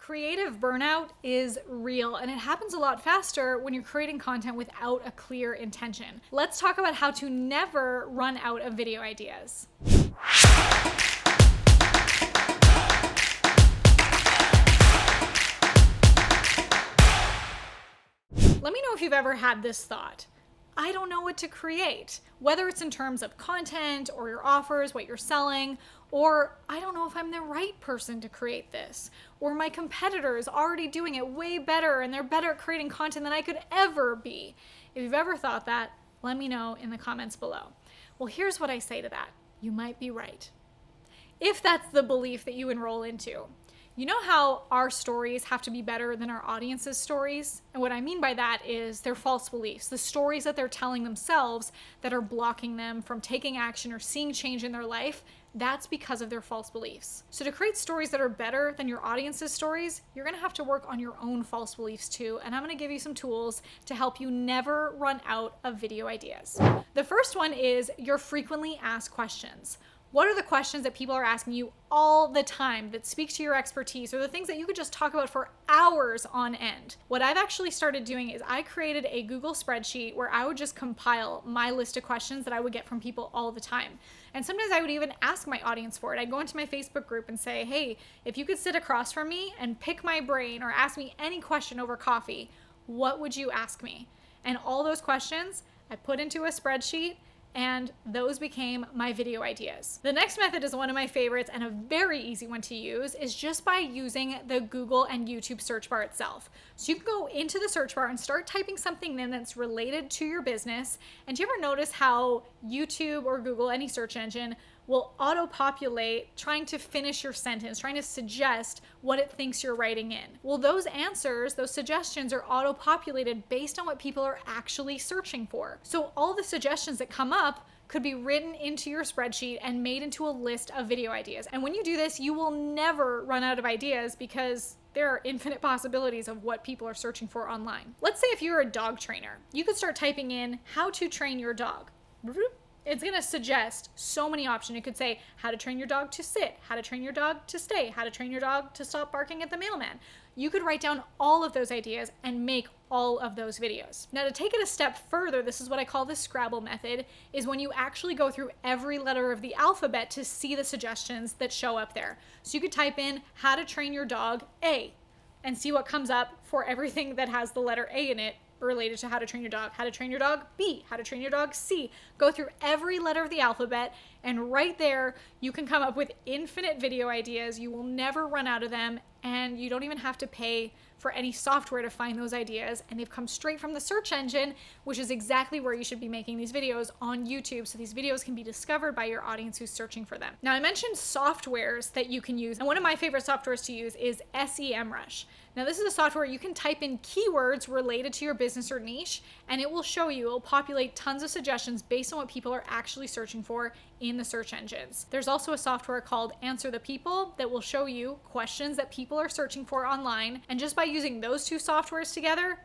Creative burnout is real, and it happens a lot faster when you're creating content without a clear intention. Let's talk about how to never run out of video ideas. Let me know if you've ever had this thought. I don't know what to create, whether it's in terms of content or your offers, what you're selling, or I don't know if I'm the right person to create this, or my competitor is already doing it way better and they're better at creating content than I could ever be. If you've ever thought that, let me know in the comments below. Well, here's what I say to that. You might be right. If that's the belief that you enroll into. You know how our stories have to be better than our audience's stories? And what I mean by that is their false beliefs, the stories that they're telling themselves that are blocking them from taking action or seeing change in their life. That's because of their false beliefs. So to create stories that are better than your audience's stories, you're gonna have to work on your own false beliefs too. And I'm gonna give you some tools to help you never run out of video ideas. The first one is your frequently asked questions. What are the questions that people are asking you all the time that speak to your expertise, or the things that you could just talk about for hours on end? What I've actually started doing is I created a Google spreadsheet where I would just compile my list of questions that I would get from people all the time. And sometimes I would even ask my audience for it. I'd go into my Facebook group and say, hey, if you could sit across from me and pick my brain or ask me any question over coffee, what would you ask me? And all those questions I put into a spreadsheet, and those became my video ideas. The next method is one of my favorites and a very easy one to use, is just by using the Google and YouTube search bar itself. So you can go into the search bar and start typing something in that's related to your business. And do you ever notice how YouTube or Google, any search engine, will auto-populate trying to finish your sentence, trying to suggest what it thinks you're writing in? Well, those answers, those suggestions are auto-populated based on what people are actually searching for. So all the suggestions that come up could be written into your spreadsheet and made into a list of video ideas. And when you do this, you will never run out of ideas because there are infinite possibilities of what people are searching for online. Let's say if you're a dog trainer, you could start typing in how to train your dog. It's gonna suggest so many options. It could say how to train your dog to sit, how to train your dog to stay, how to train your dog to stop barking at the mailman. You could write down all of those ideas and make all of those videos. Now, to take it a step further, this is what I call the Scrabble method, is when you actually go through every letter of the alphabet to see the suggestions that show up there. So you could type in how to train your dog A and see what comes up for everything that has the letter A in it related to how to train your dog B, how to train your dog C. Go through every letter of the alphabet, and right there you can come up with infinite video ideas. You will never run out of them, and you don't even have to pay for any software to find those ideas, and they've come straight from the search engine, which is exactly where you should be making these videos on YouTube, so these videos can be discovered by your audience who's searching for them. Now, I mentioned softwares that you can use, and one of my favorite softwares to use is SEMrush. Now, this is a software you can type in keywords related to your business or niche, and it will show you, it'll populate tons of suggestions based on what people are actually searching for in the search engines. There's also a software called Answer the People that will show you questions that people are searching for online, and just by using those two softwares together,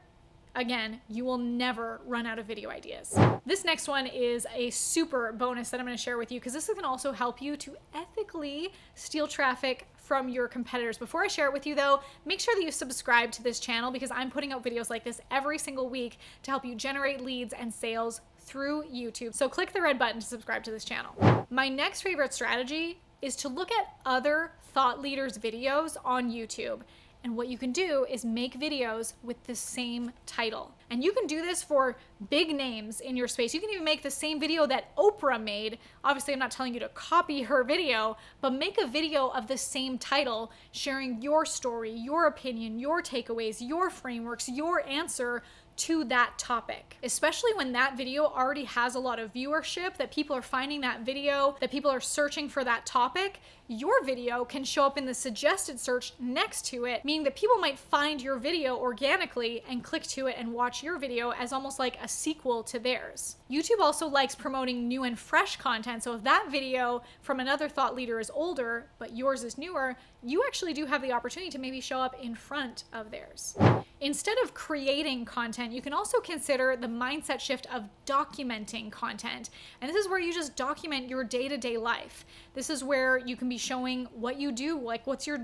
again, you will never run out of video ideas. This next one is a super bonus that I'm going to share with you, because this can also help you to ethically steal traffic from your competitors. Before I share it with you though, make sure that you subscribe to this channel, because I'm putting out videos like this every single week to help you generate leads and sales through YouTube. So click the red button to subscribe to this channel. My next favorite strategy is to look at other thought leaders' videos on YouTube. And what you can do is make videos with the same title. And you can do this for big names in your space. You can even make the same video that Oprah made. Obviously, I'm not telling you to copy her video, but make a video of the same title, sharing your story, your opinion, your takeaways, your frameworks, your answer to that topic, especially when that video already has a lot of viewership, that people are finding that video, that people are searching for that topic. Your video can show up in the suggested search next to it, meaning that people might find your video organically and click to it and watch your video as almost like a sequel to theirs. YouTube also likes promoting new and fresh content, so if that video from another thought leader is older, but yours is newer, you actually do have the opportunity to maybe show up in front of theirs. Instead of creating content, you can also consider the mindset shift of documenting content. And this is where you just document your day-to-day life. This is where you can be showing what you do, like what's your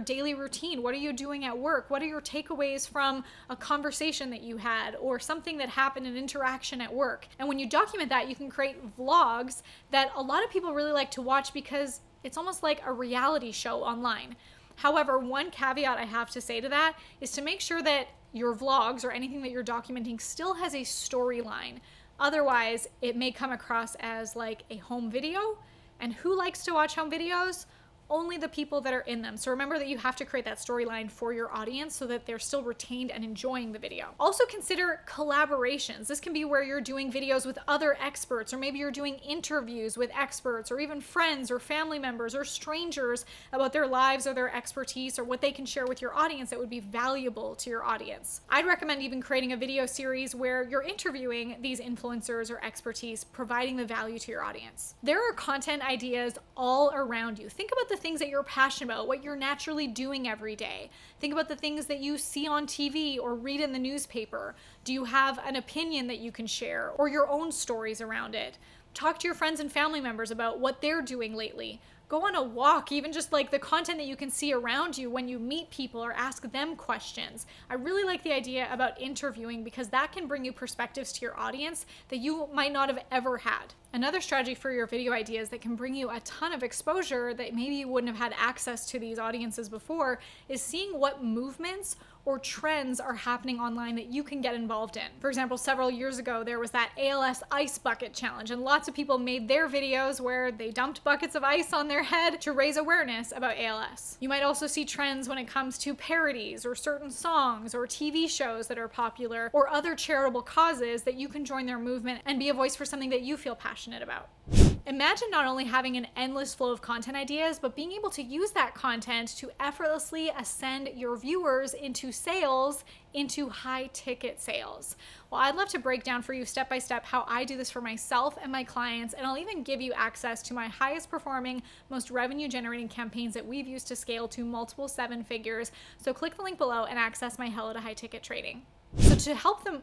daily routine, what are you doing at work, what are your takeaways from a conversation that you had or something that happened, an interaction at work. And when you document that, you can create vlogs that a lot of people really like to watch because it's almost like a reality show online. However, one caveat I have to say to that is to make sure that your vlogs or anything that you're documenting still has a storyline. Otherwise, it may come across as like a home video. And who likes to watch home videos? Only the people that are in them. So remember that you have to create that storyline for your audience so that they're still retained and enjoying the video. Also consider collaborations. This can be where you're doing videos with other experts, or maybe you're doing interviews with experts, or even friends or family members or strangers about their lives or their expertise or what they can share with your audience that would be valuable to your audience. I'd recommend even creating a video series where you're interviewing these influencers or expertise, providing the value to your audience. There are content ideas all around you. Think about the things that you're passionate about, what you're naturally doing every day. Think about the things that you see on TV or read in the newspaper. Do you have an opinion that you can share or your own stories around it? Talk to your friends and family members about what they're doing lately. Go on a walk, even just like the content that you can see around you when you meet people or ask them questions. I really like the idea about interviewing because that can bring you perspectives to your audience that you might not have ever had. Another strategy for your video ideas that can bring you a ton of exposure that maybe you wouldn't have had access to these audiences before is seeing what movements or trends are happening online that you can get involved in. For example, several years ago, there was that ALS ice bucket challenge, and lots of people made their videos where they dumped buckets of ice on their head to raise awareness about ALS. You might also see trends when it comes to parodies or certain songs or TV shows that are popular or other charitable causes that you can join their movement and be a voice for something that you feel passionate about. Imagine not only having an endless flow of content ideas, but being able to use that content to effortlessly ascend your viewers into sales, into high ticket sales. Well, I'd love to break down for you step by step how I do this for myself and my clients, and I'll even give you access to my highest performing, most revenue generating campaigns that we've used to scale to multiple 7 figures. So click the link below and access my Hello to High Ticket Trading. So to help them,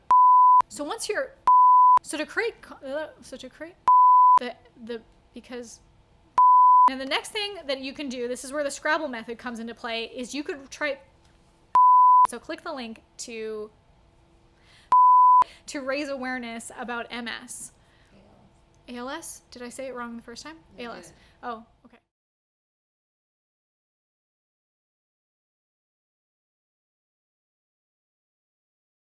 and the next thing that you can do, this is where the Scrabble method comes into play, is you could try, so click the link to raise awareness about MS. ALS? Did I say it wrong the first time? ALS. Oh.